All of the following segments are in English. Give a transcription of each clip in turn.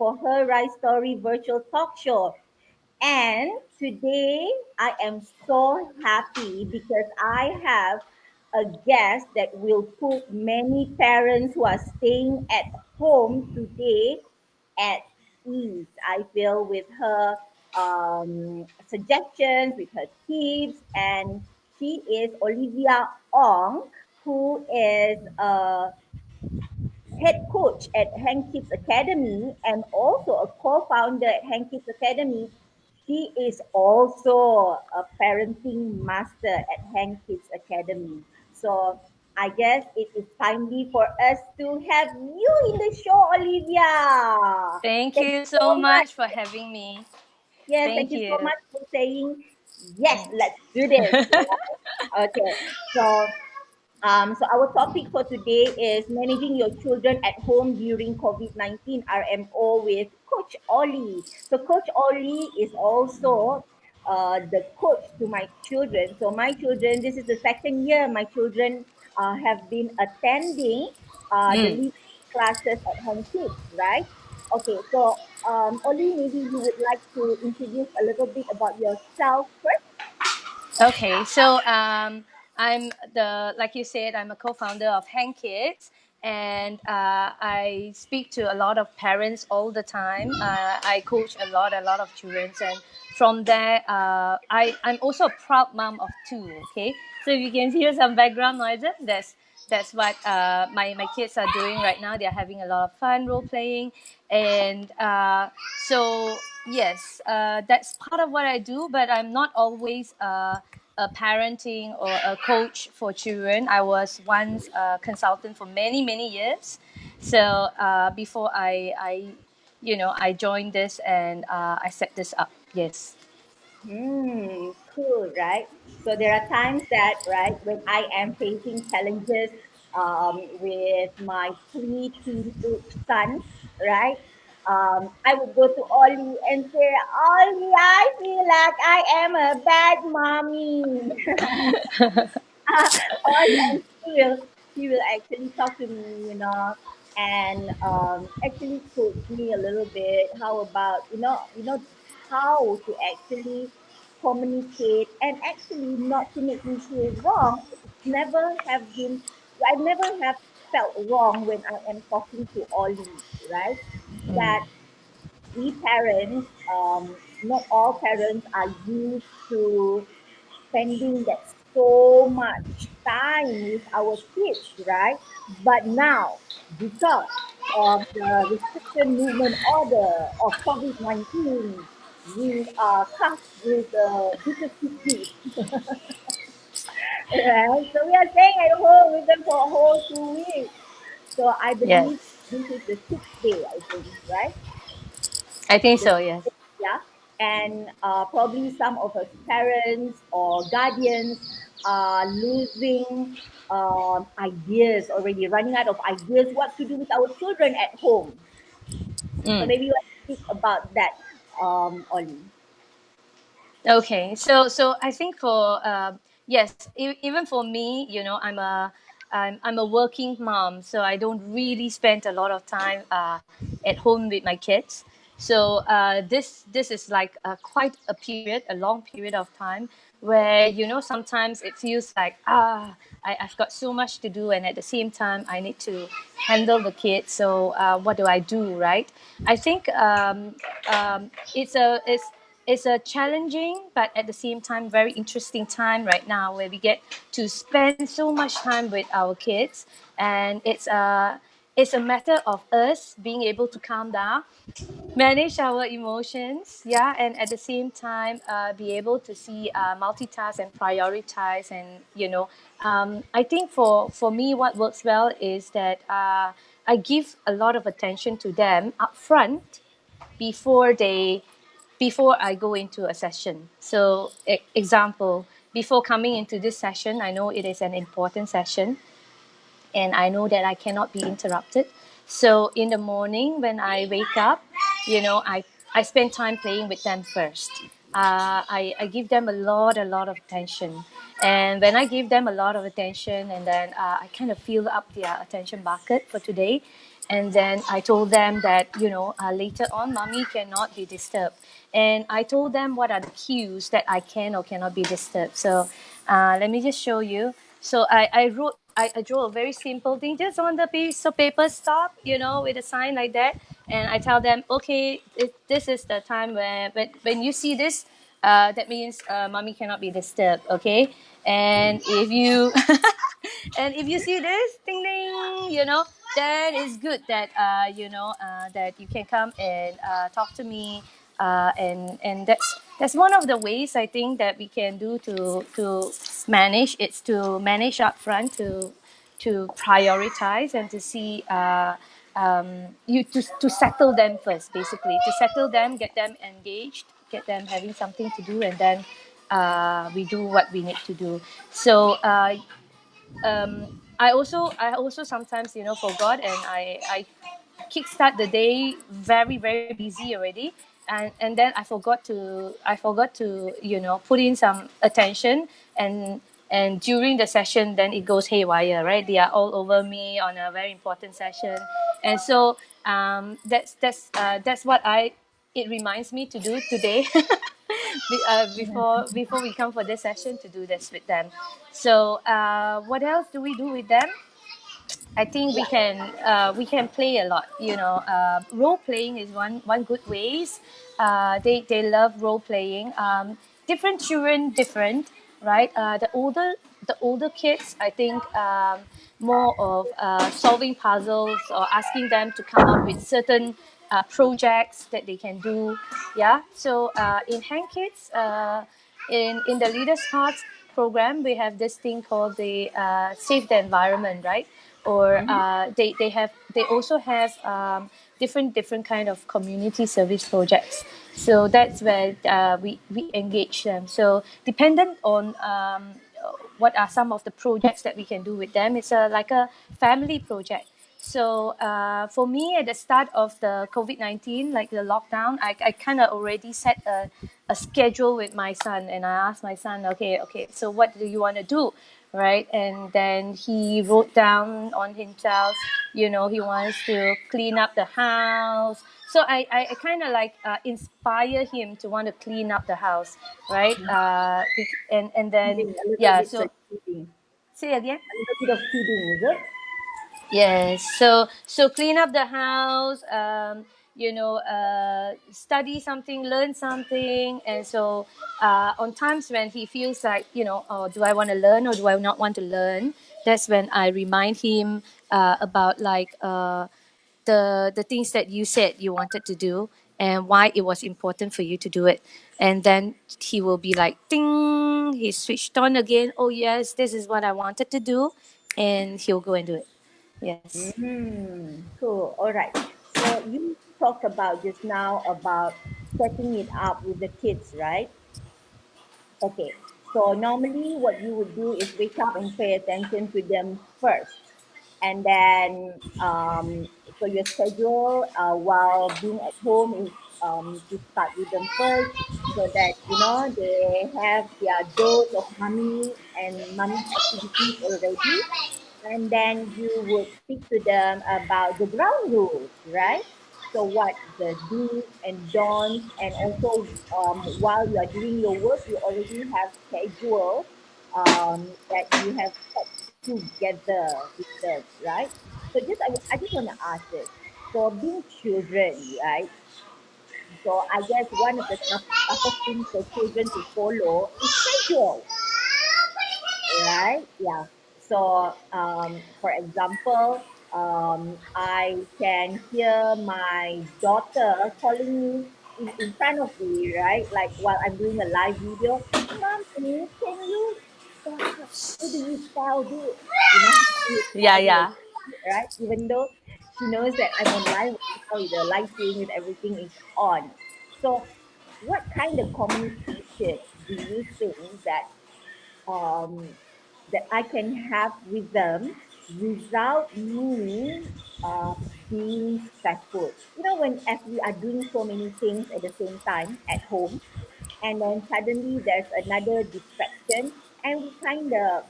for her Rise Story virtual talk show. And today I am so happy because I have a guest that will put many parents who are staying at home today at ease. I feel with her suggestions, with her tips, and she is Olivia Ong, who is a head coach at HANKidz Academy and also a co-founder at HANKidz Academy. She is also a parenting master at HANKidz Academy. So I guess it is timely for us to have you in the show, Olivia. Thank Thank you you so so much. much for having me. Yes, thank Thank you so you. much for saying yes. Let's do this. Right? Okay, so our topic for today is managing your children at home during COVID-19 RMO with Coach Olly. So Coach Olly is also the coach to my children. So my children, this is the second year my children have been attending the Mm. leadership classes at Home Kids, right? Okay, so Olly, maybe you would like to introduce a little bit about yourself first. Okay, so I'm like you said, I'm a co-founder of HANKidz, and I speak to a lot of parents all the time. I coach a lot of children, and from there, I'm also a proud mom of two. Okay, so if you can hear some background noises, that's what my kids are doing right now. They're having a lot of fun role playing, and so yes, that's part of what I do. But I'm not always a parenting or a coach for children. I was once a consultant for many years. So before I joined this and I set this up. Yes. Cool, right? So there are times that, right, when I am facing challenges with my pre-teenage son, right, I would go to Ollie and say, Ollie, I feel like I am a bad mommy. Or and she will actually talk to me, and actually coach me a little bit. How about how to actually communicate and actually not to make me feel wrong. It's never have been. I never have felt wrong when I am talking to Ollie, right? That we parents, not all parents are used to spending that so much time with our kids, right? But now, because of the restriction movement order of COVID-19, we are cuffed with the bittersweet news, right? So we are staying at home with them for a whole 2 weeks. So I believe Yes. this is the sixth day, I think, right? I think The so. Yes. yeah, and probably some of us parents or guardians are losing ideas already, running out of ideas what to do with our children at home. So Mm. maybe you want to speak about that, Ollie. Okay, so I think for yes, even for me, I'm a working mom, so I don't really spend a lot of time at home with my kids. So this is like quite a period, a long period of time where sometimes it feels like I've got so much to do, and at the same time I need to handle the kids. So what do I do, right? I think it's a challenging but at the same time very interesting time right now where we get to spend so much time with our kids, and it's a matter of us being able to calm down, manage our emotions, yeah, and at the same time be able to see multitask and prioritize. And I think for me what works well is that I give a lot of attention to them up front before they before I go into a session. So example, before coming into this session, I know it is an important session and I know that I cannot be interrupted. So in the morning when I wake up, I spend time playing with them first. I give them a lot of attention. And when I give them a lot of attention, and then I kind of fill up their attention bucket for today. And then I told them that, later on, mommy cannot be disturbed. And I told them what are the cues that I can or cannot be disturbed. So let me just show you. So I drew a very simple thing just on the piece of paper, stop, with a sign like that. And I tell them, okay, this is the time when you see this, that means mommy cannot be disturbed, okay? And if you and if you see this, ding ding, then it's good that that you can come and talk to me, and that's one of the ways I think that we can do to manage. It's to manage upfront, to prioritize and to see you to settle them first, basically to settle them, get them engaged, get them having something to do, and then we do what we need to do. So I also sometimes forgot, and I kickstart the day very very busy already, and then I forgot to put in some attention, and during the session then it goes haywire, right? They are all over me on a very important session. And so that's what I it reminds me to do today. Before we come for this session, to do this with them. So what else do we do with them? I think Yeah. we can play a lot. Role playing is one good ways. They love role playing. Different children, different, right? The older kids, I think, more of solving puzzles or asking them to come up with certain projects that they can do. Yeah. So in HANKidz, in the Leaders Hearts program, we have this thing called the Save the Environment, right? Or Mm-hmm. they also have different kind of community service projects. So that's where we engage them. So dependent on what are some of the projects that we can do with them. It's like a family project. So for me, at the start of the COVID-19, like the lockdown, I kind of already set a schedule with my son, and I asked my son, okay, so what do you want to do, right? And then he wrote down on himself, he wants to clean up the house. So I kind of like inspire him to want to clean up the house, right? And then Kidding, a little yeah, bit so kidding. say again. A little bit of kidding, is it? Yes. So clean up the house. Study something, learn something, and so on times when he feels like, oh, do I want to learn or do I not want to learn? That's when I remind him about like the things that you said you wanted to do and why it was important for you to do it. And then he will be like, ding, he switched on again. Oh yes, this is what I wanted to do, and he'll go and do it. Yes. Cool. All right. So you talked about just now about setting it up with the kids, right? Okay. So normally what you would do is wake up and pay attention to them first. And then, so your schedule while being at home is to start with them first so that, they have their dose of mommy and mommy's activities already, and then you would speak to them about the ground rules, right? So what the do's and don'ts, and also while you are doing your work, you already have schedule that you have set together with them, right? So I just want to ask this. So being children, right? So I guess one of the toughest things for children to follow is schedule, right? Yeah. So, for example, I can hear my daughter calling me in front of me, right? Like while I'm doing a live video, Mommy, can you, how do you tell this? How do you Yeah, tell this, yeah. right? Even though she knows that I'm on live right now with the lighting, with everything is on. So, what kind of communication do you think um, that I can have with them without me uh, being stressful. When as we are doing so many things at the same time at home, and then suddenly there's another distraction, and we kind of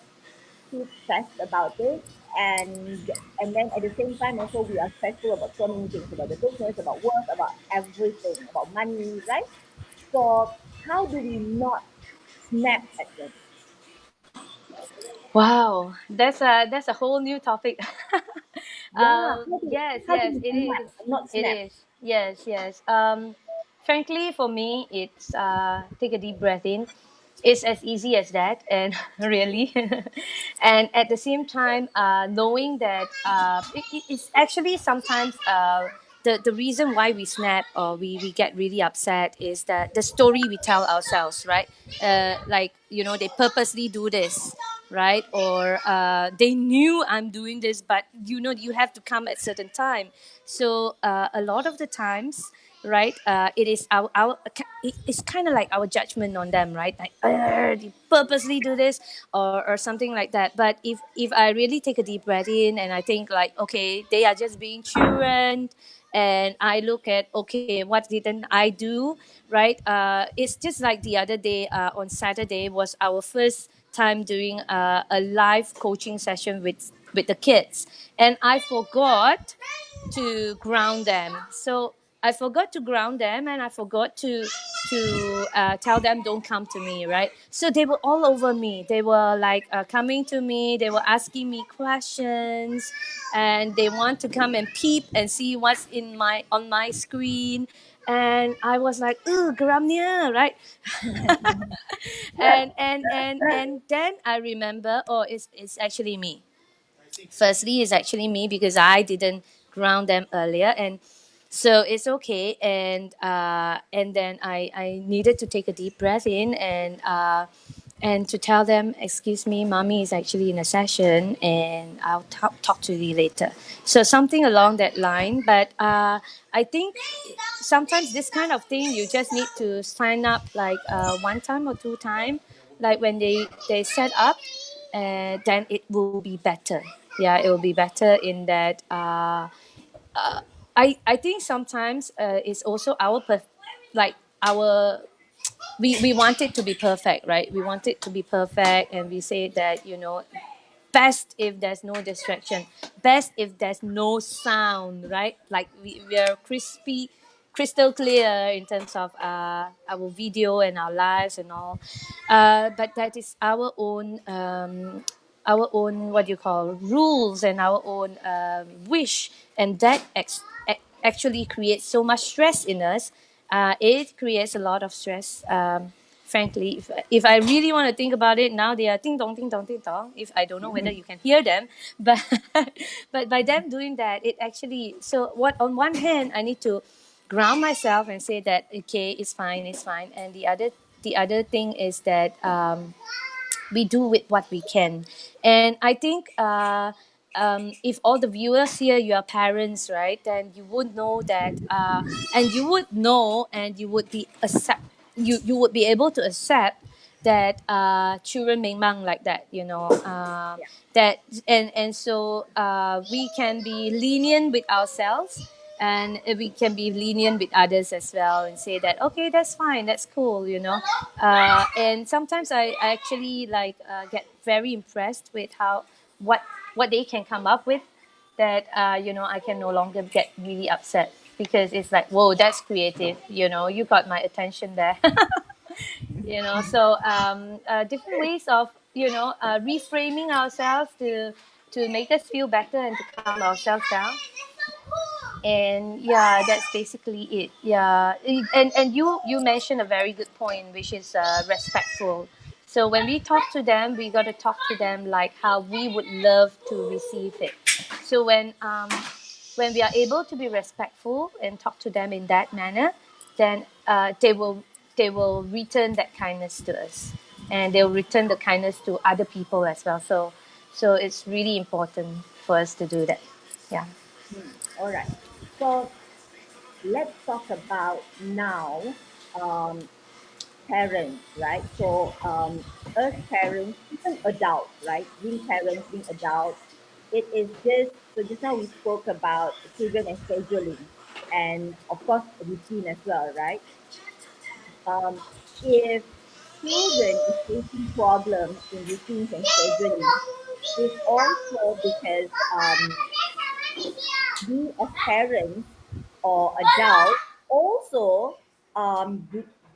feel stressed about it, and then at the same time also we are stressful about so many things, about the business, about work, about everything, about money, right? So how do we not snap at them? Wow, that's a whole new topic. Yeah, Yes, how do yes, we it snap is. and not It snap? is. Yes, yes. Frankly, for me, it's take a deep breath in. It's as easy as that, and really, and at the same time, knowing that it's actually sometimes the reason why we snap or we get really upset is that the story we tell ourselves, right? Like, they purposely do this, right? Or they knew I'm doing this, but you have to come at certain time. So a lot of the times, right, it is our it's kind of like our judgment on them, right? Like, they purposely do this, or something like that. But if I really take a deep breath in and I think like, okay, they are just being children, and I look at, okay, what didn't I do, right? It's just like the other day, on Saturday was our first time doing a live coaching session with the kids, and I forgot to ground them. So I forgot to ground them, and I forgot to tell them don't come to me, right? So they were all over me. They were like coming to me. They were asking me questions, and they want to come and peep and see what's in my on my screen. And I was like, ooh, Gramnia, right? And then I remember, oh, it's actually me. Firstly, it's actually me because I didn't ground them earlier, and so it's okay. And then I needed to take a deep breath in, and to tell them, excuse me, mommy is actually in a session, and I'll talk to you later. So something along that line. But I think sometimes this kind of thing you just need to sign up like one time or two time, like when they set up, then it will be better. Yeah, it will be better in that. I think sometimes it's also like our we want it to be perfect, right? We want it to be perfect, and we say that, best if there's no distraction, best if there's no sound, right? Like we are crystal clear in terms of our video and our lives and all. But that is our own, what you call, rules, and our own wish, and that actually creates so much stress in us. It creates a lot of stress. Frankly, if I really want to think about it now, they are ding dong, ding dong. If I don't know whether you can hear them, but but by them doing that, it actually, so what, on one hand I need to ground myself and say that, okay, it's fine, and the other thing is that we do with what we can. And I think if all the viewers here, you are parents, right? Then you would know that, and you would know, and you would be accept, you would be able to accept that children may mang like that, Yeah. that, and so we can be lenient with ourselves, and we can be lenient with others as well, and say that, okay, that's fine, that's cool, and sometimes I actually like get very impressed with how what what they can come up with, that I can no longer get really upset, because it's like, whoa, that's creative, you got my attention there. So different ways of reframing ourselves to make us feel better and to calm ourselves down. And yeah, that's basically it. Yeah. And you mentioned a very good point, which is respectful. So when we talk to them, we got to talk to them like how we would love to receive it. So when we are able to be respectful and talk to them in that manner, then they will return that kindness to us, and they'll return the kindness to other people as well. So it's really important for us to do that. Yeah. All right. So let's talk about now, um, parents, right? So us parents, even adults, right? Being parents, being adults, it is just, so just now we spoke about children and scheduling, and of course routine as well, right? If children is facing problem in routines and scheduling, is also because we as parents or adults also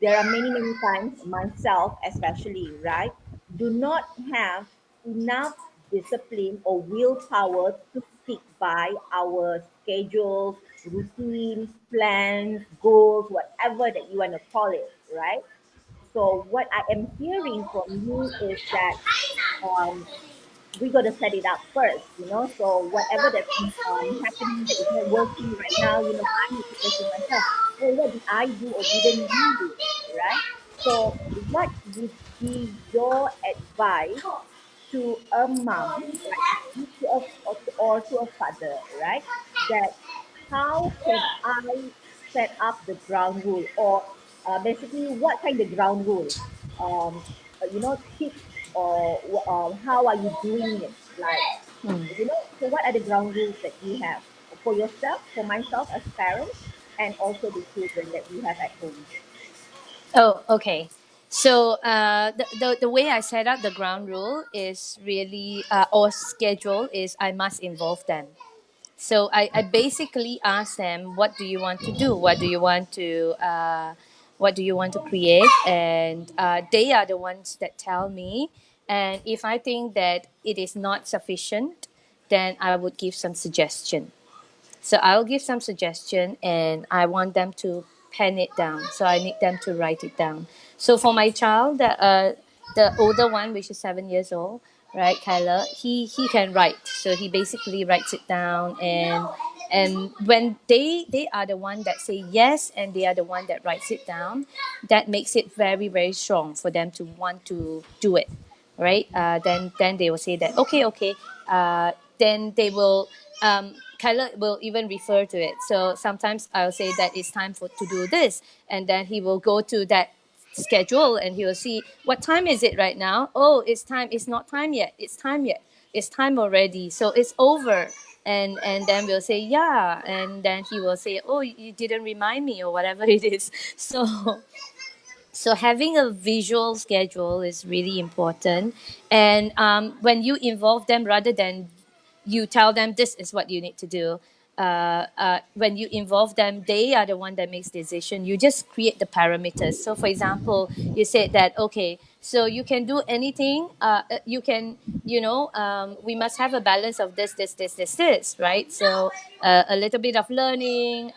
there are many times myself especially, right, do not have enough discipline or willpower to stick by our schedules, routines, plans, goals, whatever that you want to call it, right? So what I am hearing from you is that um, we got to set it up first, you know. So whatever that's happening that is not working right now, you know, I need to question myself. Hey, what did I do or didn't you do, right? So what would be your advice to a mom, right? To a, or to a father, right? That how can I set up the ground rule, or basically what kind of ground rule, um, you know, tips or how are you doing it? Like, you know, so what are the ground rules that you have for yourself, for myself as parents, and also the children that we have at home? Oh, okay. So the way I set up the ground rule is really, or schedule is I must involve them. So I basically ask them, what do you want to do? What do you want to create? And they are the ones that tell me. And if I think that it is not sufficient, then I would give some suggestion. So I'll give some suggestion and I want them to pen it down. So I need them to write it down. So for my child, the older one, which is 7 years old, right, Kyla, he can write. So he basically writes it down, and when they are the one that say yes and they are the one that writes it down, that makes it very strong for them to want to do it, right? Then they will say that okay. Then they will, Kyla will even refer to it. So sometimes I'll say that it's time for to do this, and then he will go to that schedule and he will see what time is it right now. Oh, it's time. It's not time yet. It's time yet. It's time already. So it's over. And then we'll say yeah, and then he will say, oh, you didn't remind me or whatever it is. So having a visual schedule is really important, and when you involve them rather than you tell them this is what you need to do, when you involve them, they are the one that makes decision. You just create the parameters. So for example, you said that okay, so you can do anything, you can, we must have a balance of this, right? So a little bit of learning,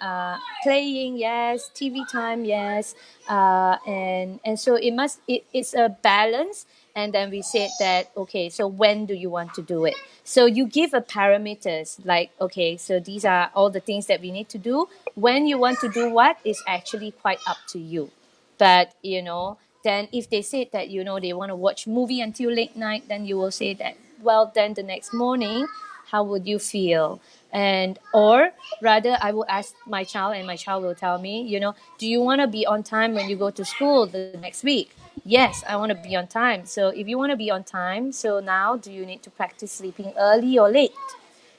playing, yes, TV time, yes, and so it's a balance. And then we said that okay, so when do you want to do it? So you give a parameters like okay, so these are all the things that we need to do. When you want to do what is actually quite up to you. But then if they say that they want to watch movie until late night, then you will say that, well, then the next morning, how would you feel? And or rather, I will ask my child and my child will tell me, do you want to be on time when you go to school the next week? Yes, I want to be on time. So if you want to be on time, so now do you need to practice sleeping early or late?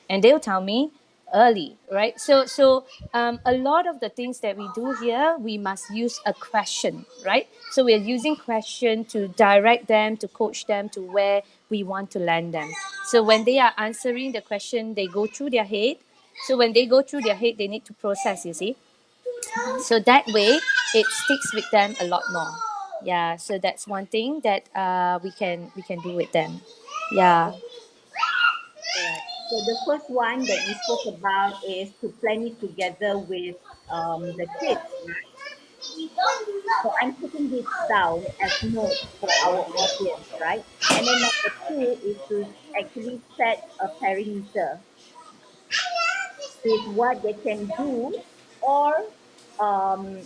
And they'll tell me early, right? So a lot of the things that we do here, we must use a question, right? So we're using question to direct them, to coach them to where we want to land them. So when they are answering the question, they go through their head. So when they go through their head, they need to process, you see. Mm-hmm. So that way it sticks with them a lot more. Yeah, so that's one thing that we can do with them. Yeah. Correct. So the first one that you spoke about is to plan it together with the kids, right? So I'm putting this down as notes for our audience, right? And then number two is to actually set a perimeter with what they can do, or um,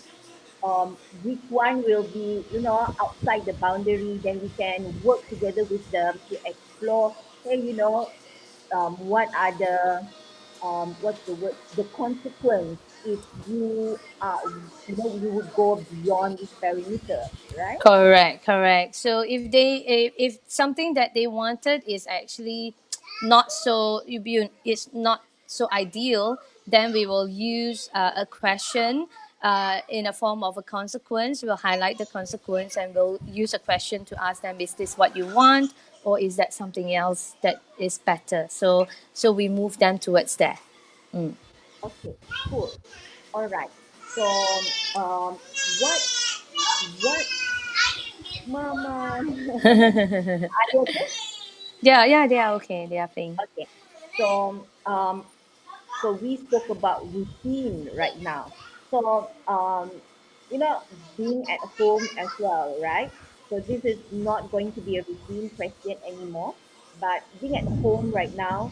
which one will be, you know, outside the boundary. Then we can work together with them to explore. Hey, you know, what are the what's the word, the consequence if you you know, you would go beyond this perimeter, right? Correct. So if something that they wanted is actually not so it's not so ideal, then we will use a question in a form of a consequence. We'll highlight the consequence and we'll use a question to ask them: Is this what you want? or is that something else that is better? So we move them towards that. Mm. Okay, cool. All right. So, what, Mama? Are you okay? Yeah, yeah, they are okay. They are playing. Okay. So, we spoke about routine right now. So, being at home as well, right? So this is not going to be a routine question anymore. But being at home right now,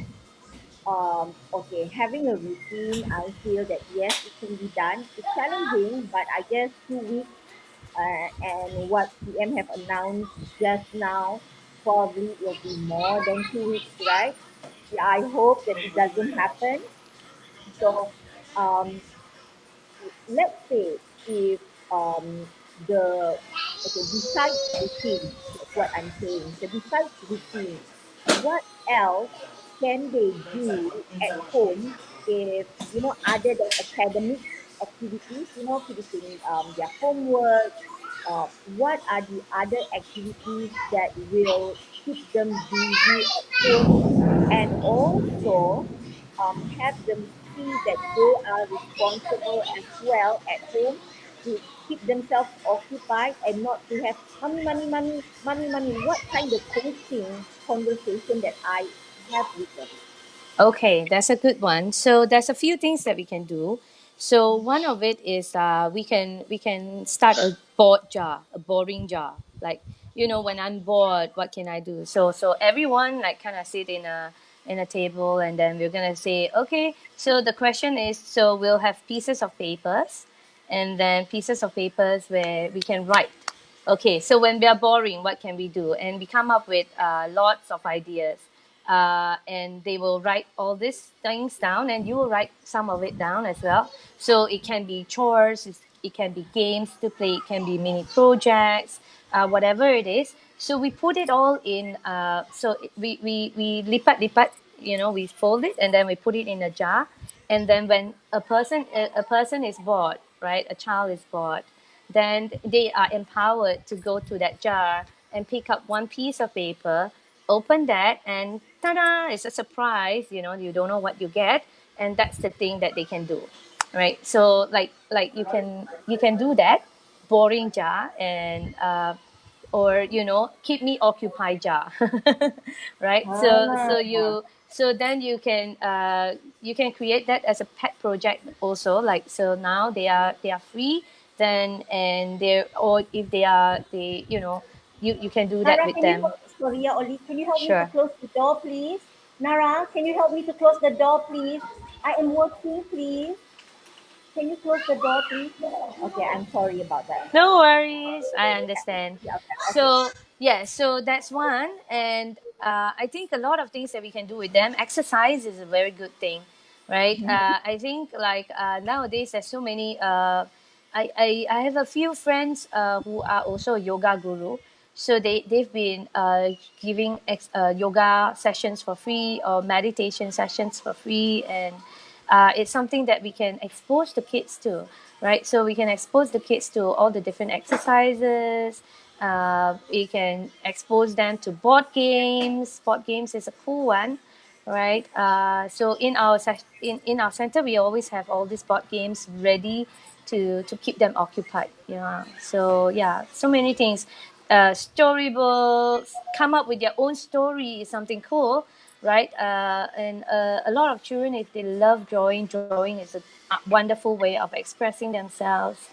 okay, having a routine, I feel that yes, it can be done. It's challenging, but I guess 2 weeks and what PM have announced just now, probably it will be more than 2 weeks, right? Yeah, I hope that it doesn't happen. So, um, let's say if the okay besides routine, that's what I'm saying. So besides routine, what else can they do at home if other than academic activities, finishing their homework, what are the other activities that will keep them busy at home and also have them see that they are responsible as well at home to keep themselves occupied and not to have money, money, money, money, money. What kind of coaching conversation that I have with them? Okay, that's a good one. So there's a few things that we can do. So one of it is we can start a bored jar, a boring jar. Like when I'm bored, what can I do? So everyone like kind of sit in a table, and then we're gonna say, okay. So the question is, so we'll have pieces of papers, and then pieces of papers where we can write. Okay, so when we are boring, what can we do? And we come up with lots of ideas, and they will write all these things down, and you will write some of it down as well. So it can be chores, it can be games to play, it can be mini projects, whatever it is. So we put it all in. We lipat, we fold it, and then we put it in a jar. And then when a person is bored, right, a child is bored, then they are empowered to go to that jar and pick up one piece of paper, open that, and ta-da! It's a surprise. You don't know what you get, and that's the thing that they can do, right? So like you can do that, boring jar, and or keep me occupied jar. Right, so Ah, then you can create that as a pet project also. Like, so now they are free, then, and they're, or if they you can do that Nara, with can you them. sorry, yeah, Oli, can you help me to Sure. close the door, please? Nara, can you help me to close the door, please? I am working, please. Can you close the door, please? Okay, I'm sorry about that. No worries, I understand. Yeah, okay, okay. So yeah, so that's one. And I think a lot of things that we can do with them. Exercise is a very good thing, right? I think like nowadays there's so many. I have a few friends who are also yoga guru. So they've been giving yoga sessions for free, or meditation sessions for free. And it's something that we can expose the kids to, right? So we can expose the kids to all the different exercises. We can expose them to board games. Board games is a cool one, right? So in our center, we always have all these board games ready to keep them occupied. Yeah. So yeah, so many things. Storybooks, come up with their own story is something cool, right? And a lot of children, if they love drawing is a wonderful way of expressing themselves,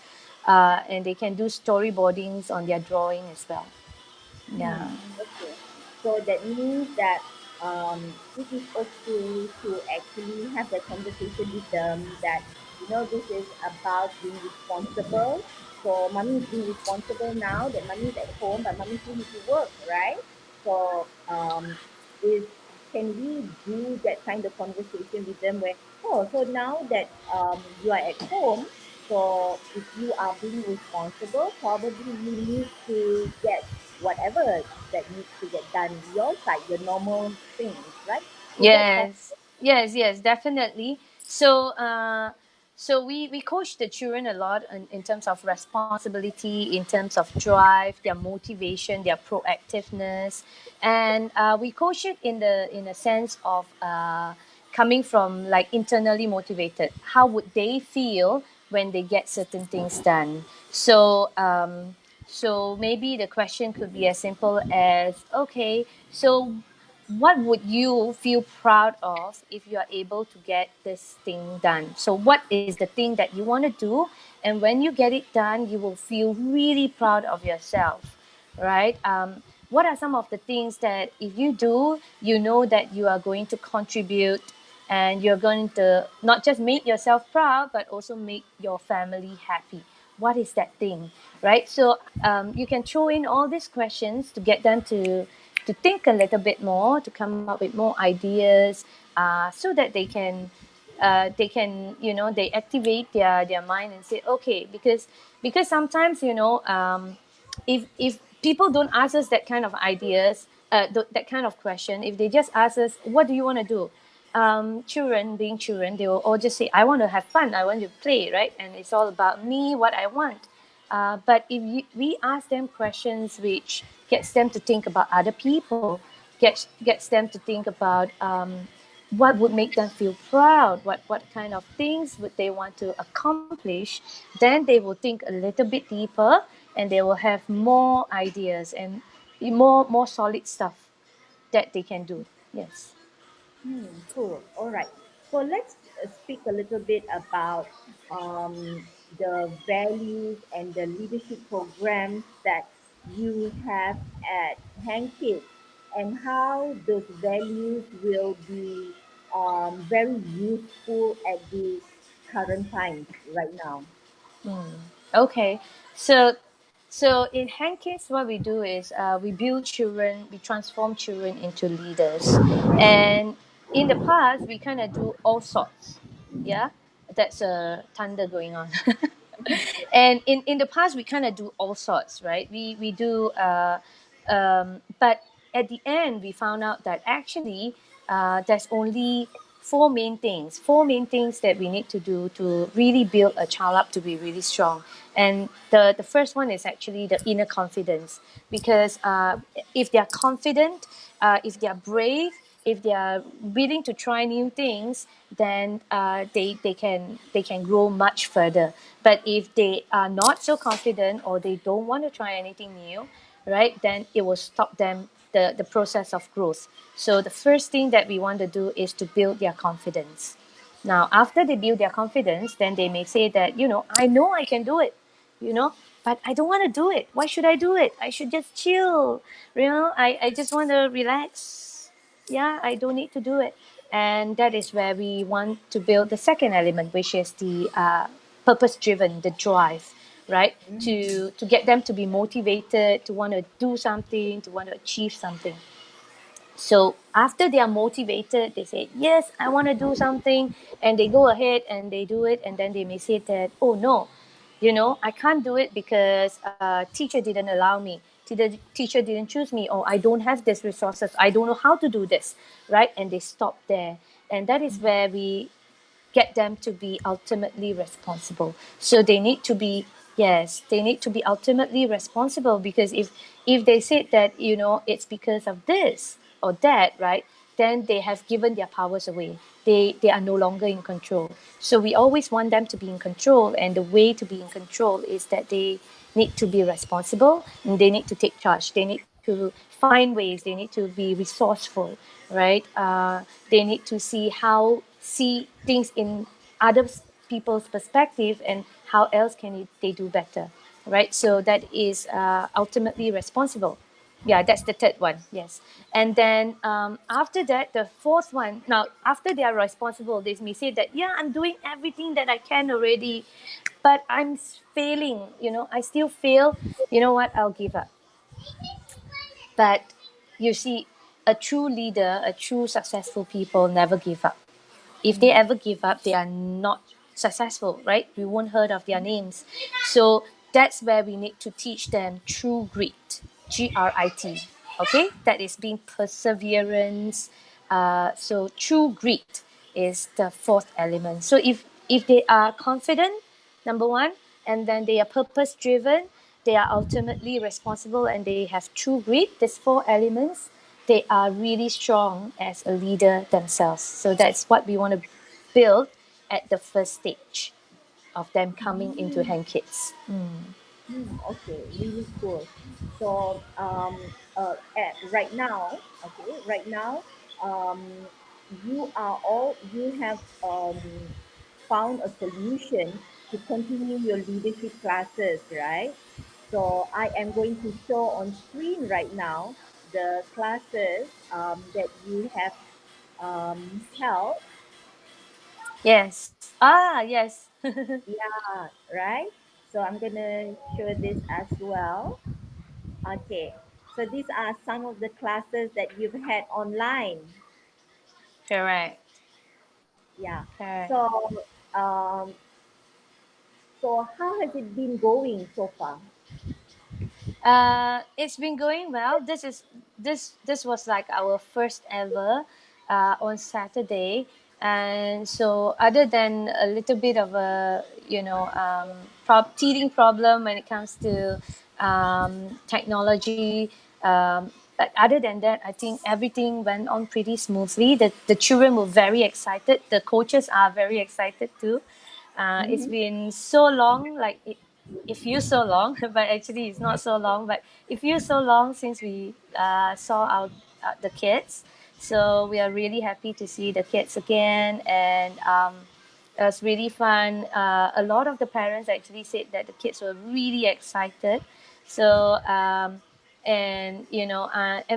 and they can do storyboardings on their drawing as well. Yeah. Okay. So that means that it is okay to actually have that conversation with them that, this is about being responsible. So mommy is being responsible now that mommy is at home, but mommy still need to work, right? So is can we do that kind of conversation with them where, oh, so now that you are at home, so if you are being responsible, probably you need to get whatever that needs to get done your side, your normal things, right? Is that possible? Yes, yes, yes, definitely. So we coach the children a lot in terms of responsibility, in terms of drive, their motivation, their proactiveness, and we coach it in a sense of coming from like internally motivated. How would they feel when they get certain things done? So maybe the question could be as simple as, okay, so what would you feel proud of if you are able to get this thing done? So what is the thing that you want to do, and when you get it done you will feel really proud of yourself, right? What are some of the things that if you do, you know that you are going to contribute, and you're going to not just make yourself proud but also make your family happy? What is that thing, right? So you can throw in all these questions to get them to think a little bit more, to come up with more ideas, so that they can, you know, they activate their mind and say, okay, because sometimes, you know, if people don't ask us that kind of ideas, that kind of question, if they just ask us, what do you want to do? Children being children, they will all just say, I want to have fun, I want to play, right? And it's all about me, what I want. But if we ask them questions which gets them to think about other people, gets them to think about what would make them feel proud, what kind of things would they want to accomplish, then they will think a little bit deeper, and they will have more ideas and more solid stuff that they can do. Yes. Cool. All right. So let's speak a little bit about the values and the leadership programs that you have at HANKidz, and how those values will be very useful at the current times right now. Okay, so in HANKidz, what we do is we build children, we transform children into leaders, and in the past we kind of do all sorts. Yeah, that's a thunder going on. And in the past we kind of do all sorts, right? We do but at the end we found out that actually there's only four main things that we need to do to really build a child up to be really strong. And the first one is actually the inner confidence, because if they're confident, if they're brave, if they are willing to try new things, then they can grow much further. But if they are not so confident, or they don't want to try anything new, right, then it will stop them the process of growth. So the first thing that we want to do is to build their confidence. Now, after they build their confidence, then they may say that, I know I can do it, you know, but I don't want to do it. Why should I do it? I should just chill. I just want to relax. Yeah, I don't need to do it. And that is where we want to build the second element, which is the purpose driven, the drive, right? Mm. To get them to be motivated, to want to do something, to want to achieve something. So after they are motivated, they say, yes, I want to do something. And they go ahead and they do it. And then they may say that, oh, no, I can't do it because teacher didn't allow me. Teacher didn't choose me. Or I don't have these resources. I don't know how to do this, right? And they stop there. And that is where we get them to be ultimately responsible. So they need to be, yes, they need to be ultimately responsible, because if they said that, it's because of this or that, right, then they have given their powers away. They are no longer in control. So we always want them to be in control, and the way to be in control is that they need to be responsible, and they need to take charge. They need to find ways. They need to be resourceful, right? They need to see things in other people's perspective, and how else can they do better, right? So that is ultimately responsible. Yeah, that's the third one. Yes. And then after that, the fourth one, now after they are responsible, they may say that, yeah, I'm doing everything that I can already, but I'm failing, I still fail. You know what, I'll give up. But you see, a true leader, a true successful people never give up. If they ever give up, they are not successful, right? We won't heard of their names. So that's where we need to teach them true grit, GRIT. Okay, that is being perseverance. So true grit is the fourth element. So If they are confident, number one, and then they are purpose driven, they are ultimately responsible, and they have true grit, these four elements, they are really strong as a leader themselves. So that's what we want to build at the first stage of them coming into Mm, HANKidz. okay, really cool. So, right now, okay, right now, um, you have found a solution to continue your leadership classes, right? So I am going to show on screen right now the classes that you have held. Yes. Ah, yes. Yeah, right. So I'm gonna show this as well. Okay. So these are some of the classes that you've had online. Correct. Yeah. Correct. So um, so how has it been going so far? It's been going well. This was like our first ever on Saturday, and so other than a little bit of a teething problem when it comes to technology. But other than that, I think everything went on pretty smoothly. The children were very excited. The coaches are very excited too. It's Mm-hmm. been so long, like it feels so long, but actually it's not so long. But it feels so long since we saw our the kids. So we are really happy to see the kids again, and it was really fun. A lot of the parents actually said that the kids were really excited. So and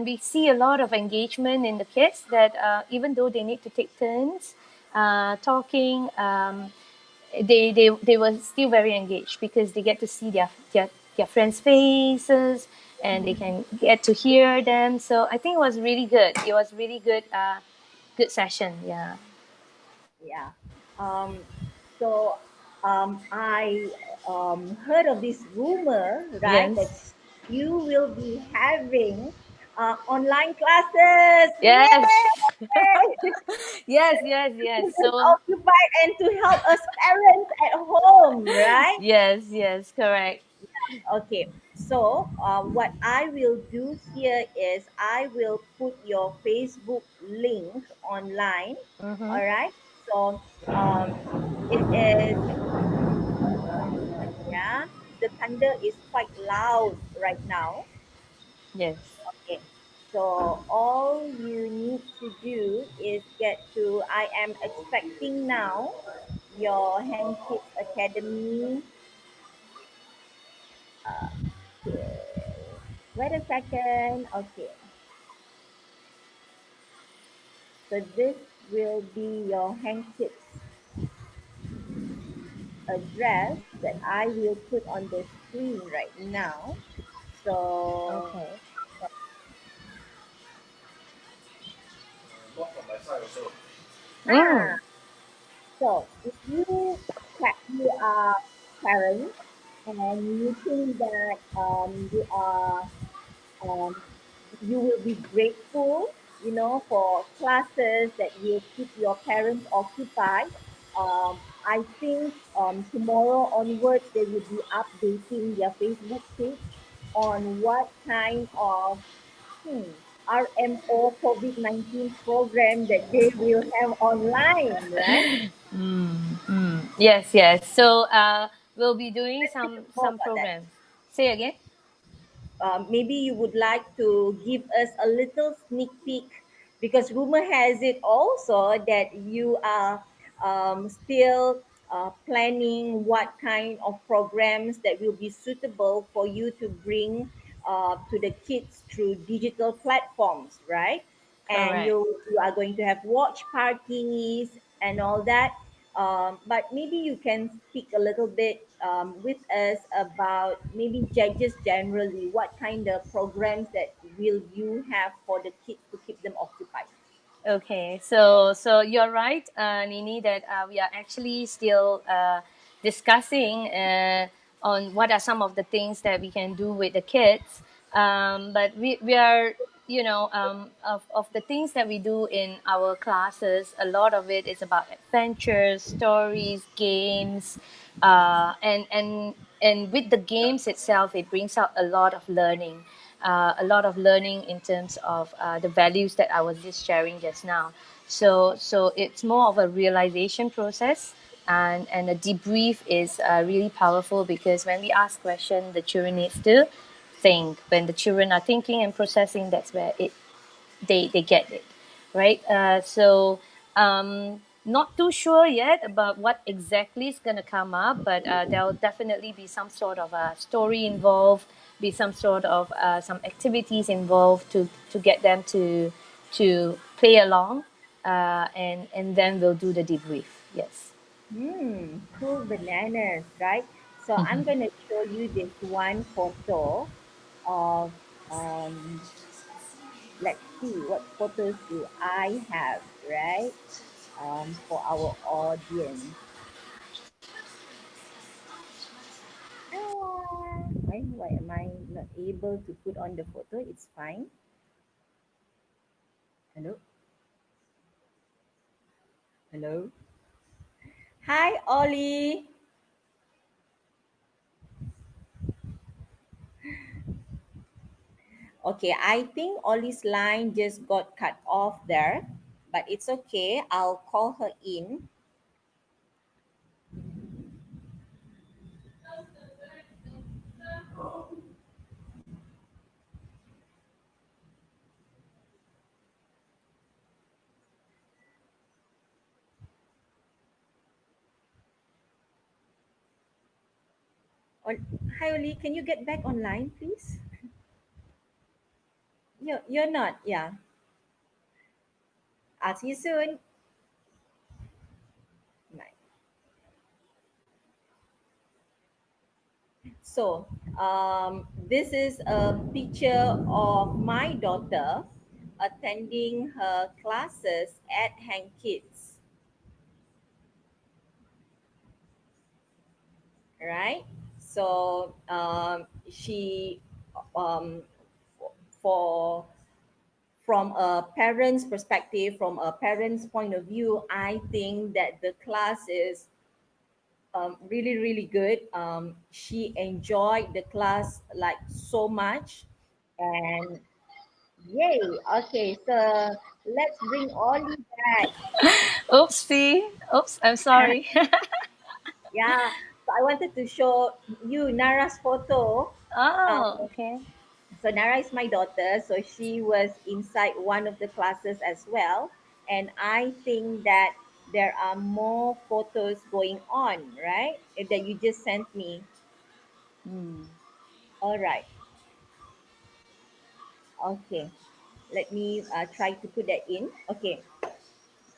we see a lot of engagement in the kids that even though they need to take turns talking. They were still very engaged because they get to see their friends' faces, and they can get to hear them. So I think it was really good. It was really good, good session. Yeah. Yeah. Um, so I heard of this rumor, right, that Yes. you will be having online classes. Yes. Yay! Yes. Yes. Yes. Keep us So occupied and to help us parents at home, right? yes. Yes. Correct. Okay, so what I will do here is I will put your Facebook link online. Mm-hmm. All right. So um, it is, yeah, the thunder is quite loud right now. Yes. Okay. So all you need to do is get to, I am expecting now your Hand Kids Academy. Okay. Wait a second. Okay. So this will be your HANKidz address that I will put on the screen right now. So, Okay. ah, Mm. so if you are parents and you think that you are um, you will be grateful, for classes that will keep your parents occupied. I think tomorrow onwards they will be updating their Facebook page on what kind of RMO COVID-19 program that they will have online, right? Yes. Yes. So we'll be doing Let me know some about that. programs. Say again. Maybe you would like to give us a little sneak peek because rumor has it also that you are still planning what kind of programs that will be suitable for you to bring to the kids through digital platforms, right? And Correct. you are going to have watch parties and all that. But maybe you can speak a little bit with us about maybe just generally what kind of programs that will you have for the kids to keep them occupied. Okay, so you're right, Nini, that we are actually still discussing on what are some of the things that we can do with the kids. But we are. of the things that we do in our classes, a lot of it is about adventures, stories, games, and with the games itself, it brings out a lot of learning in terms of the values that I was just sharing just now. So it's more of a realization process, and a debrief is really powerful because when we ask questions, the children needs to think. When the children are thinking and processing, that's where they get it, right? Not too sure yet about what exactly is going to come up, but there'll definitely be some sort of a story involved, be some sort of some activities involved to get them to play along, and then we'll do the debrief. Yes. Cool bananas, right? So I'm gonna show you this one photo of let's see what photos do I have, right? For our audience. Why am I not able to put on the photo? It's fine. Hello? Hello? Hi, Ollie. Okay, I think Ollie's line just got cut off there, but it's okay. I'll call her in. Ol- Hi, Ollie. Can you get back online, please? You're not. Yeah. I'll see you soon. Bye. So, this is a picture of my daughter attending her classes at HANKidz, right? So, she, um, for from a parent's perspective, from a parent's point of view, I think that the class is really, really good. She enjoyed the class like so much, and yay! Okay, so let's bring Ollie back. Oopsie. Oops. I'm sorry. Yeah, so I wanted to show you Nara's photo. Um, Oh, okay. so Nara is my daughter, so she was inside one of the classes as well, and I think that there are more photos going on, right? That you just sent me. Mm. All right, okay. Let me try to put that in. Okay.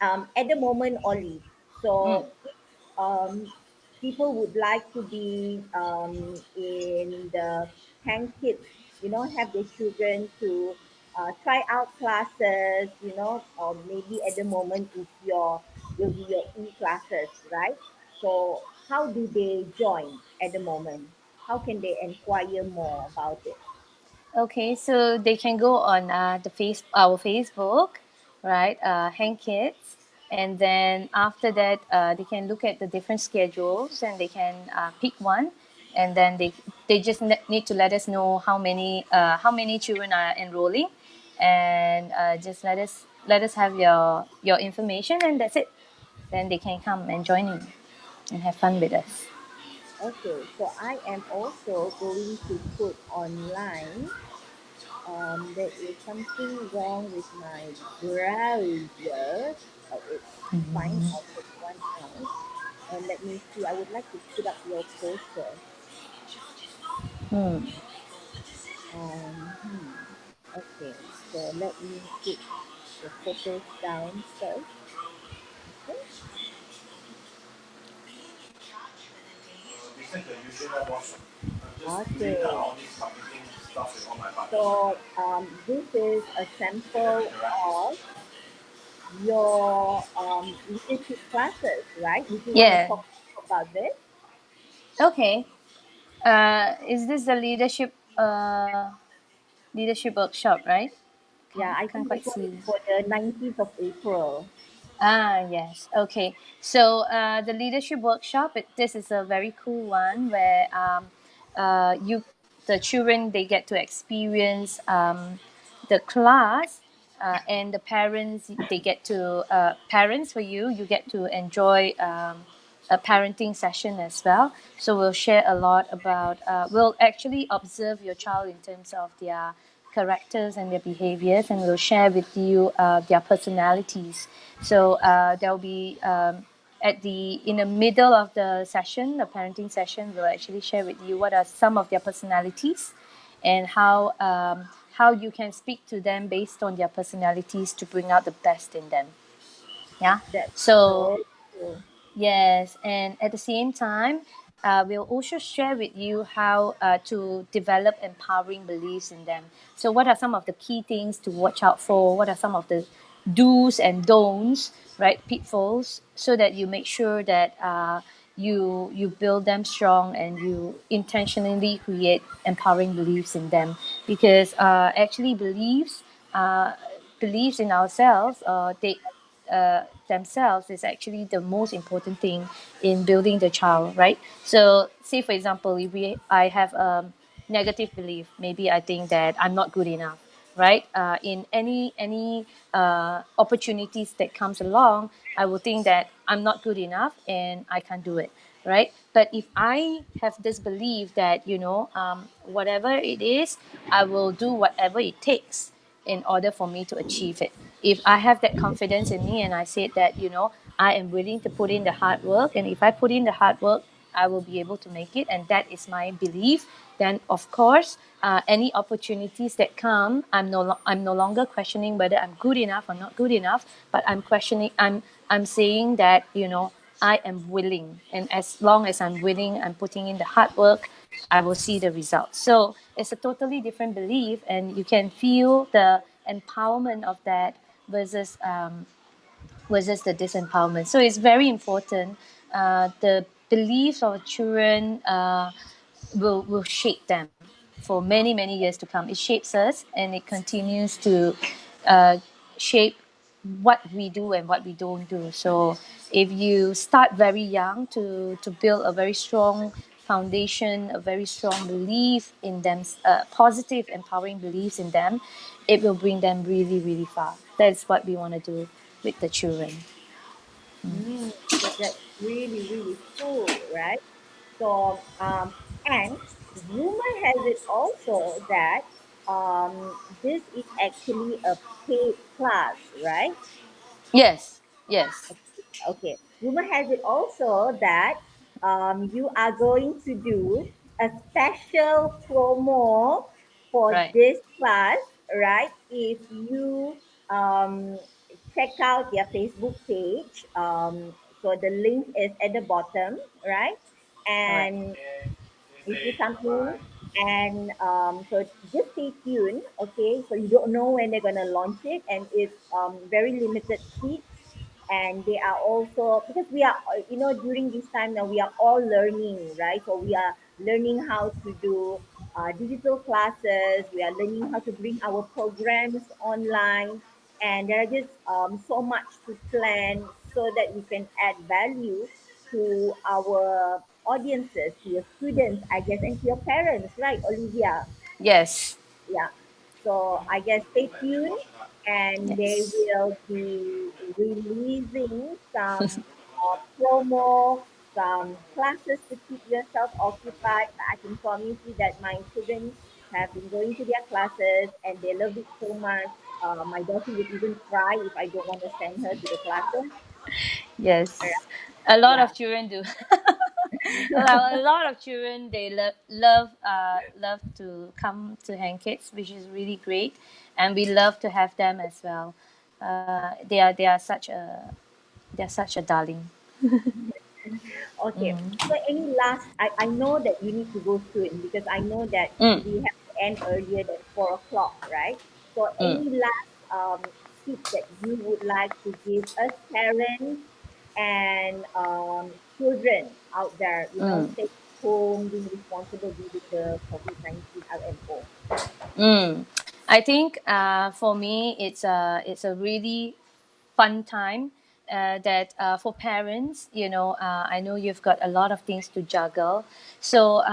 At the moment, Ollie. Mm. So if people would like to be in the Hank Kids, have their children to try out classes, or maybe at the moment it's your will be your e-classes, right? So how do they join at the moment? How can they inquire more about it? Okay, so they can go on our Facebook, right? HANKidz, and then after that, they can look at the different schedules and they can pick one, and then they just need to let us know how many children are enrolling, and just let us have your information, and that's it. Then they can come and join in and have fun with us. Okay, so I am also going to put online. There is something wrong with my browser. Oh, it's fine. I'll take one out. Let me see. I would like to put up your poster. Hmm. Hmm. Okay, so let me put the photos down first. Okay. Okay. So this is a sample of your leadership classes, right? Would you want to Yeah. talk about this? Okay. Is this the leadership workshop, right? Yeah, I Can't think this quite one is see. for the 19th of April. Ah, yes. Okay. So the leadership workshop, this is a very cool one where the children, they get to experience the class, and the parents, they get to, parents for you, you get to enjoy a parenting session as well. So we'll share a lot about, we'll actually observe your child in terms of their characters and their behaviors, and we'll share with you their personalities. So there'll be at the in the middle of the session, the parenting session, we'll actually share with you what are some of their personalities, and how you can speak to them based on their personalities to bring out the best in them. Yeah. That's So so cool. yes, and at the same time, we'll also share with you how to develop empowering beliefs in them. So, what are some of the key things to watch out for? What are some of the do's and don'ts, right? Pitfalls, so that you make sure that you build them strong and you intentionally create empowering beliefs in them. Because actually, uh, beliefs in ourselves, they themselves is actually the most important thing in building the child, right? So, say for example, if I have a negative belief, maybe I think that I'm not good enough, right? In any opportunities that comes along, I will think that I'm not good enough and I can't do it, right? But if I have this belief that whatever it is, I will do whatever it takes in order for me to achieve it. If I have that confidence in me and I said that, I am willing to put in the hard work, and if I put in the hard work, I will be able to make it, and that is my belief, then of course, any opportunities that come, I'm no longer questioning whether I'm good enough or not good enough, but I'm saying that, I am willing, and as long as I'm willing, I'm putting in the hard work, I will see the results. So it's a totally different belief, and you can feel the empowerment of that versus the disempowerment. So it's very important. The beliefs of children will shape them for many many years to come. It shapes us, and it continues to uh, shape what we do and what we don't do. So if you start very young to build a very strong foundation, a very strong belief in them, positive empowering beliefs in them, it will bring them really really far. That's what we want to do with the children. Mm, that's really, really cool, right? So, and rumor has it also that this is actually a paid class, right? Yes, yes, Okay. Rumor has it also that you are going to do a special promo for right, this class, right? If you um, check out their Facebook page, so the link is at the bottom, right? all right. And if you come in and so just stay tuned, okay? So you don't know when they're gonna launch it, and it's very limited seats, and they are also because we are during this time now we are all learning, right? So we are learning how to do digital classes. We are learning how to bring our programs online, and there are just so much to plan so that we can add value to our audiences, to your students, I guess, and to your parents, right, Olivia? Yes, Yeah. So I guess stay tuned, and they yes, will be releasing some promo, some classes to keep yourself occupied. I can promise you that my children have been going to their classes and they love it so much. My daughter would even cry if I don't want to send her to the classes. yes. A lot Yeah. of children do. A lot of children, they love to come to HANKidz, which is really great, and we love to have them as well. They are such a darling. Okay. Mm. So any last, I know that you need to go soon because I know that Mm. we have to end earlier than 4 o'clock, right? So Mm. any last tip that you would like to give us parents and children out there, Mm. stay home, being responsible during the COVID-19 LMO. Mm. I think for me, it's a really fun time that for parents, I know you've got a lot of things to juggle. So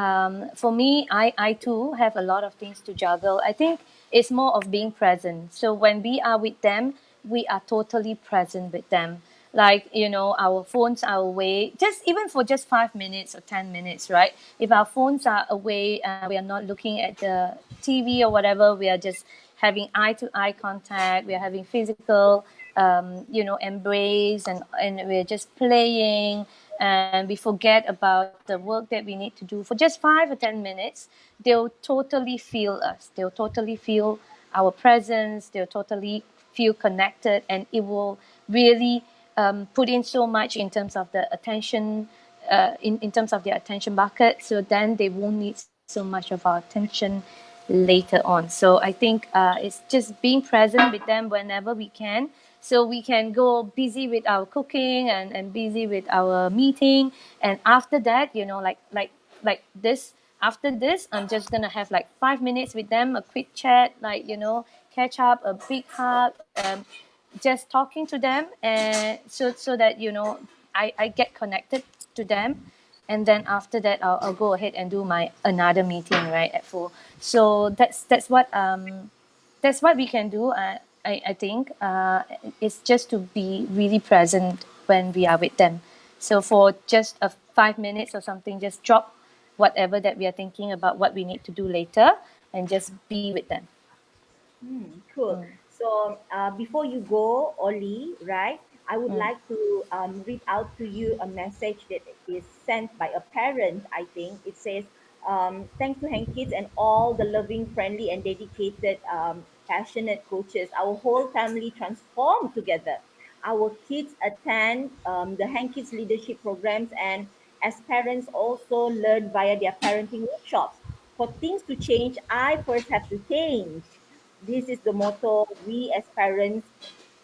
for me, I too have a lot of things to juggle. I think it's more of being present. So when we are with them, we are totally present with them. Like, our phones are away, just even for just 5 minutes or 10 minutes, right? If our phones are away, we are not looking at the TV or whatever, we are just having eye to eye contact, we are having physical embrace, and we're just playing, and we forget about the work that we need to do for just 5 or 10 minutes. They'll totally feel us, they'll totally feel our presence, they'll totally feel connected, and it will really put in so much in terms of the attention, in terms of their attention bucket, so then they won't need so much of our attention later on. So I think it's just being present with them whenever we can, so we can go busy with our cooking, and busy with our meeting. And after that, like this, after this, I'm just gonna have like 5 minutes with them, a quick chat, like, catch up, a big hug, just talking to them, and so that I get connected to them. And then after that, I'll go ahead and do my another meeting right at 4. So that's what we can do. I think it's just to be really present when we are with them. So for just 5 minutes or something, just drop whatever that we are thinking about, what we need to do later, and just be with them. Cool. So before you go, Ollie, right? I would Mm. like to read out to you a message that is sent by a parent. I think it says, "Thanks to HANKidz and all the loving, friendly, and dedicated, passionate coaches, our whole family transformed together. Our kids attend the HANKidz leadership programs, and as parents, also learn via their parenting workshops. For things to change, I first have to change. This is the motto we as parents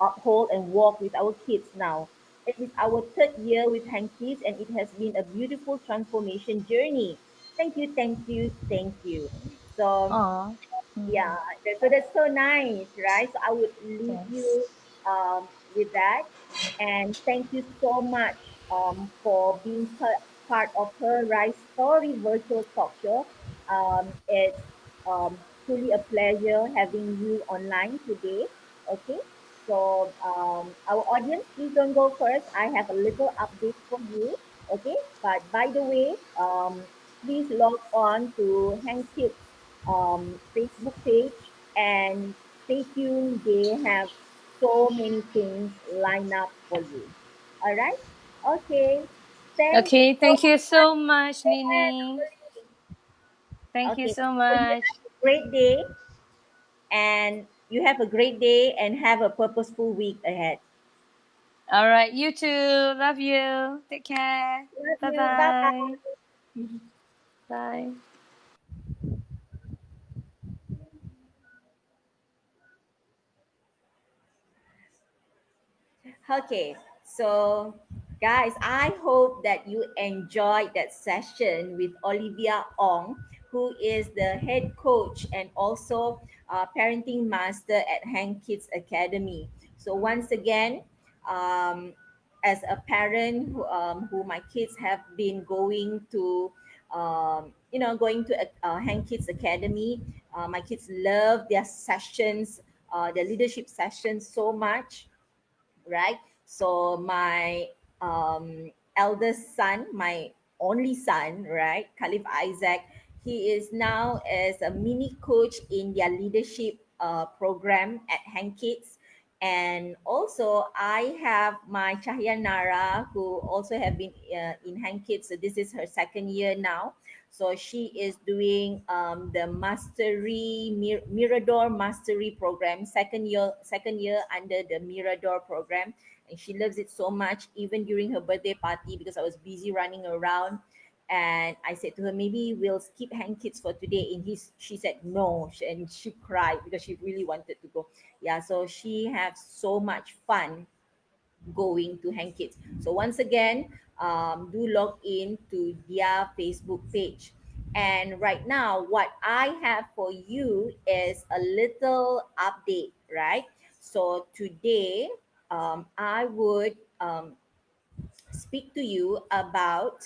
uphold and walk with our kids now. It is our third year with HANKidz, and it has been a beautiful transformation journey. Thank you, thank you, thank you." So Aw. yeah, Mhm. so that's so nice, right? So I would leave Yes. you with that. And thank you so much for being part of her Rise Story virtual talk show. It's truly a pleasure having you online today. Okay, so our audience, please don't go first. I have a little update for you. Okay, but by the way, please log on to HANKidz Facebook page and stay tuned. They have so many things lined up for you. All right? Okay. Thanks Okay, so thank you much. so much, Nini. Thank you Okay. so So you much. have a great day, and you have a great day and have a purposeful week ahead. All right, you too. Love you. Take care. Love you. Bye Bye-bye. bye. Bye. Okay, so guys, I hope that you enjoyed that session with Olivia Ong, who is the head coach and also parenting master at HANKidz Academy. So once again, um, as a parent who my kids have been going to, going to HANKidz Academy, my kids love their sessions, their leadership sessions so much, right? So my eldest son, my only son, right, Khalif Isaac, he is now as a mini coach in their leadership program at HANKidz. And also I have my Chahya Nara, who also have been in HANKidz. So this is her second year now. So she is doing the Mirador Mastery program, second year under the Mirador program, and she loves it so much. Even during her birthday party, because I was busy running around, and I said to her, maybe we'll skip HANKidz for today. And she said no, and she cried because she really wanted to go. Yeah, so she has so much fun going to HANKidz. So once again, do log in to their Facebook page. And right now, what I have for you is a little update, right? So today, I would speak to you about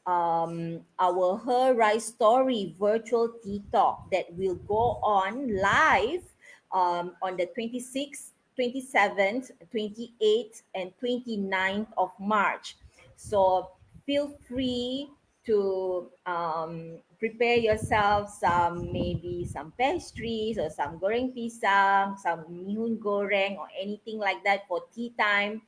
our Her Rise Story virtual tea talk that will go on live on the 26th, 27th, 28th, and 29th of March. So feel free to prepare yourself some, maybe some pastries or some goreng pisang, some mihun goreng or anything like that for tea time,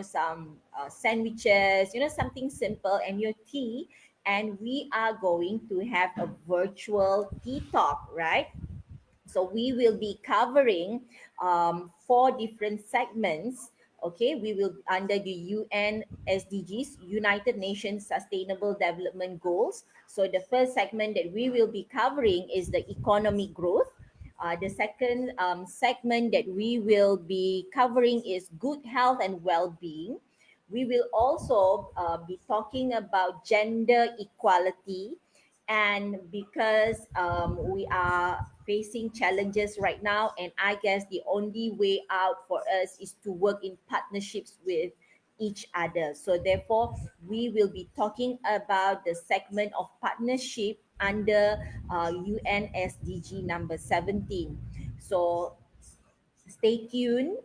some sandwiches, something simple, and your tea. And we are going to have a virtual tea talk, right? So we will be covering four different segments. Okay, we will under the UN SDGs, United Nations Sustainable Development Goals. So the first segment that we will be covering is the economic growth. The second segment that we will be covering is good health and well-being. We will also be talking about gender equality, and because we are facing challenges right now, and I guess the only way out for us is to work in partnerships with each other. So therefore, we will be talking about the segment of partnership under UNSDG number 17. So stay tuned.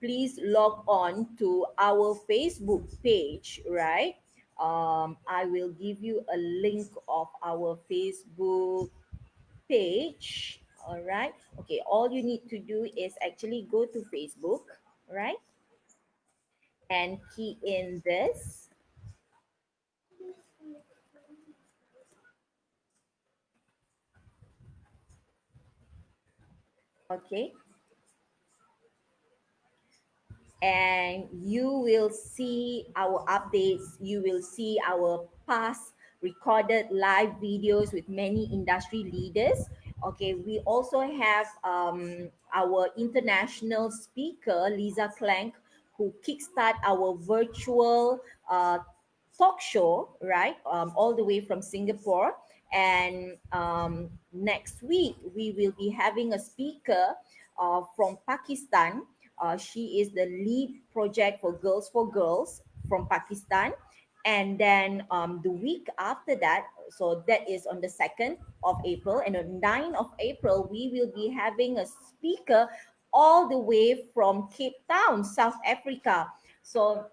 Please log on to our Facebook page, right? I will give you a link of our Facebook page. All right. Okay. All you need to do is actually go to Facebook, right? And key in this. Okay. And you will see our updates. You will see our past recorded live videos with many industry leaders. Okay, we also have our international speaker, Lisa Clank, who kickstart our virtual uh, talk show, right? All the way from Singapore. And next week, we will be having a speaker from Pakistan. She is the lead project for Girls from Pakistan. And then the week after that, so that is on the 2nd of April. And on 9th of April, we will be having a speaker all the way from Cape Town, South Africa. So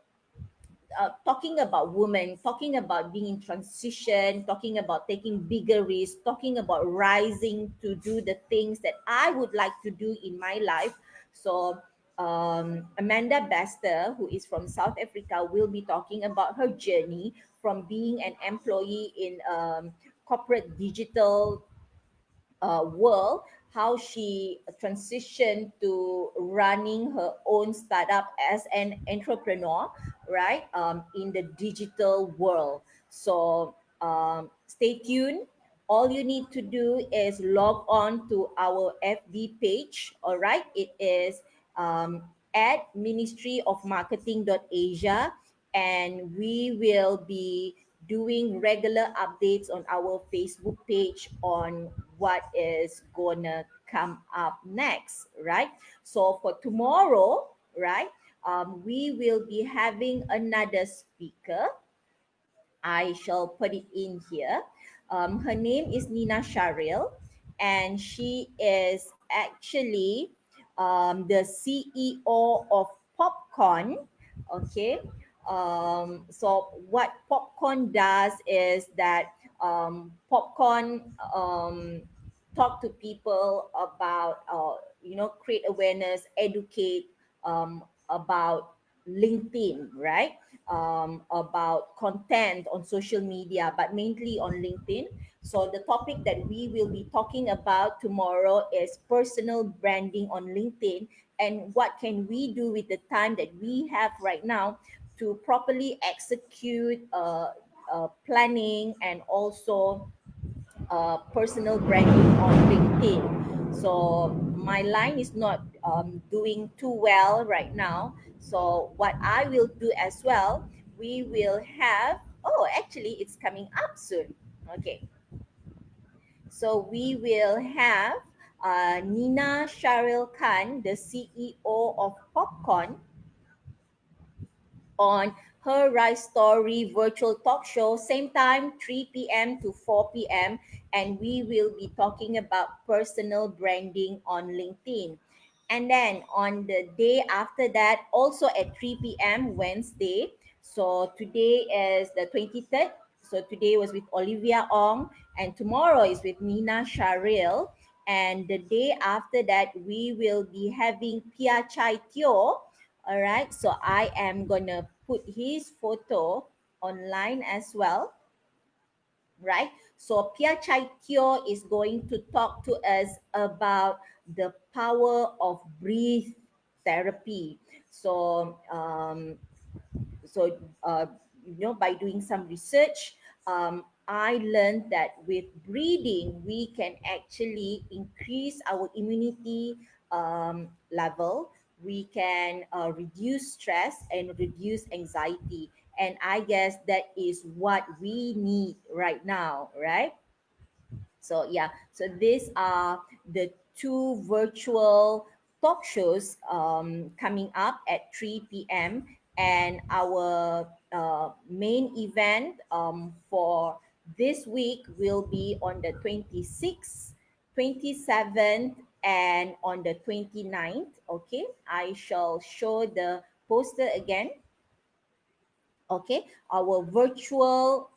talking about women, talking about being in transition, talking about taking bigger risks, talking about rising to do the things that I would like to do in my life. So, Amanda Bester, who is from South Africa, will be talking about her journey from being an employee in corporate digital world, how she transitioned to running her own startup as an entrepreneur, right, in the digital world. So stay tuned. All you need to do is log on to our FB page. All right, it is at Ministry of Marketing.asia, and we will be doing regular updates on our Facebook page on what is gonna come up next, right? So for tomorrow, right, we will be having another speaker. I shall put it in here. Her name is Nina Sharil, and she is actually the CEO of Popcorn. Okay. So what Popcorn does is that Popcorn talk to people about, create awareness, educate about LinkedIn, right? About content on social media, but mainly on LinkedIn. So the topic that we will be talking about tomorrow is personal branding on LinkedIn, and what can we do with the time that we have right now to properly execute planning and also personal branding on LinkedIn. So my line is not doing too well right now. So what I will do as well, we will have. Oh, actually, it's coming up soon. Okay. So we will have Nina Sharil Khan, the CEO of Popcorn, on her Rise Story virtual talk show, same time, 3 p.m. to 4 p.m. And we will be talking about personal branding on LinkedIn. And then on the day after that, also at 3 p.m. Wednesday. So today is the 23rd. So today was with Olivia Ong, and tomorrow is with Nina Sharil. And the day after that, we will be having Pia Chai Teo. All right, so I am gonna put his photo online as well, right? So Pia Chai Teo is going to talk to us about the power of breathe therapy. So by doing some research, I learned that with breathing we can actually increase our immunity level. We can reduce stress and reduce anxiety, and I guess that is what we need right now, right? So yeah, so these are the two virtual talk shows coming up at 3 p.m. And our main event for this week will be on the 26th, 27th, and on the 29th. Okay, I shall show the poster again. Okay, our virtual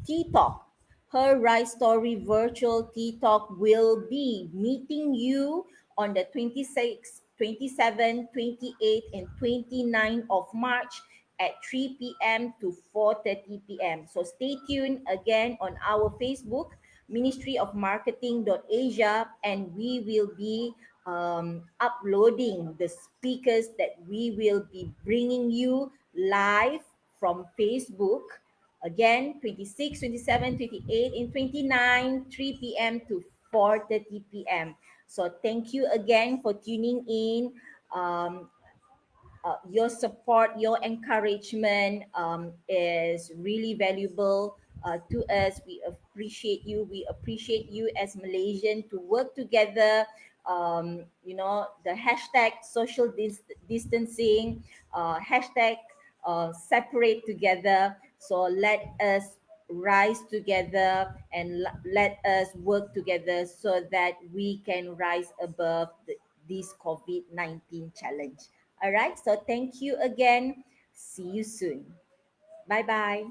Tea Talk. Her Rise Story virtual Tea Talk will be meeting you on the 26th, 27th, 28th, and 29th of March at 3 p.m. to 4:30 p.m. So stay tuned again on our Facebook, Ministry of Marketing Asia, and we will be uploading the speakers that we will be bringing you live from Facebook. Again, 26, 27, 28, and 29, 3 p.m. to 4:30 p.m. So thank you again for tuning in. Um, your support, your encouragement is really valuable to us. We appreciate you. We appreciate you as Malaysian to work together. The hashtag social distancing, hashtag separate together. So let us rise together and let us work together so that we can rise above this COVID 19 challenge. All right. So thank you again. See you soon. Bye bye.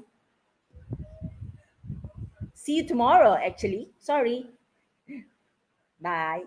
See you tomorrow, actually. Sorry. Bye.